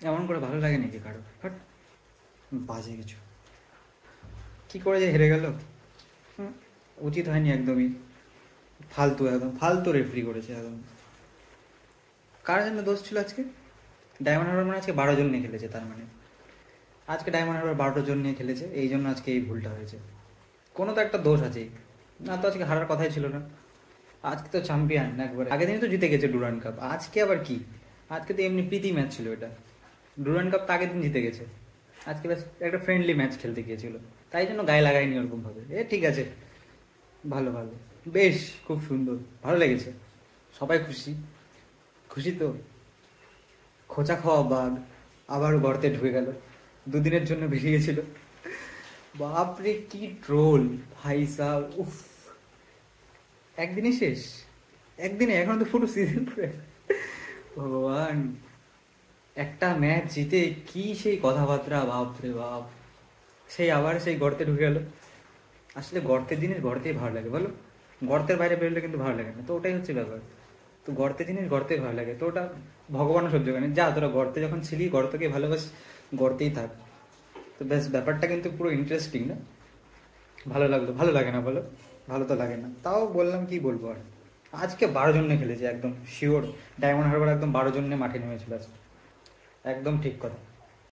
এমন করে ভালো লাগে নাকি কারো? বাট বাজে কিছু, কী করে যে হেরে গেল, উচিত হয়নি একদমই। ফালতু, একদম ফালতু রেফারি করেছে একদম। কার জন্য দোষ ছিল আজকে? ডায়মন্ড হারবার মানে আজকে 12 জন নিয়ে খেলেছে, তার মানে আজকে ডায়মন্ড হারবার 12 জন নিয়ে খেলেছে, এই জন্য আজকে এই ভুলটা হয়েছে। কোনো তো একটা দোষ আছেই, না তো আজকে হারার কথাই ছিল না। আজকে তো চ্যাম্পিয়ন একবার, আগের দিন তো জিতে গেছে ডুরান্ড কাপ, আজকে আবার কি? আজকে তো এমনি প্রীতি ম্যাচ ছিল এটা। ডুরান্ড কাপ তো আগের দিন জিতে গেছে, আজকে ব্যাস একটা ফ্রেন্ডলি ম্যাচ খেলতে গিয়েছিল, তাই জন্য গায়ে লাগায়নি ওরকমভাবে। ঠিক আছে, ভালো ভালো, বেশ, খুব সুন্দর, ভালো লেগেছে। সবাই খুশি, খুশি তো। খোঁচা খাওয়া বাঘ আবার গর্তে ঢুকে গেল, দুদিনের জন্য বেরিয়েছিল। বাপরে কি ট্রোল, ভাই সাহ, উফ। একদিনে শেষ, একদিনে, এখন তো পুরো সিজন পড়ে। ভগবান, একটা ম্যাচ জিতে কি সেই কথাবার্তা, বাপরে বাপ। সেই আবার সেই গর্তে ঢুকে গেল। আসলে গর্তের জিনিস গর্তেই ভালো লাগে বলো, গর্তের বাইরে বেরোলে কিন্তু ভালো লাগে না, তো ওটাই হচ্ছে ব্যাপার। তো গর্তের জিনিস গর্তেই ভালো লাগে, তো ওটা ভগবানও সহ্য করে না। যা, তোরা গর্তে যখন ছিলি, গর্তকে ভালোবাস, গর্তেই থাক। তো ব্যাস, ব্যাপারটা কিন্তু পুরো ইন্টারেস্টিং না? ভালো লাগলো, ভালো লাগে না বলো? ভালো তো লাগে না, তাও বললাম, কি বলবো আর। আজকে 12 জন নিয়ে খেলেছে, একদম শিওর। ডায়মন্ড হারবার একদম 12 জন নিয়ে মাঠে নেমেছিল আজকে, একদম ঠিক কথা।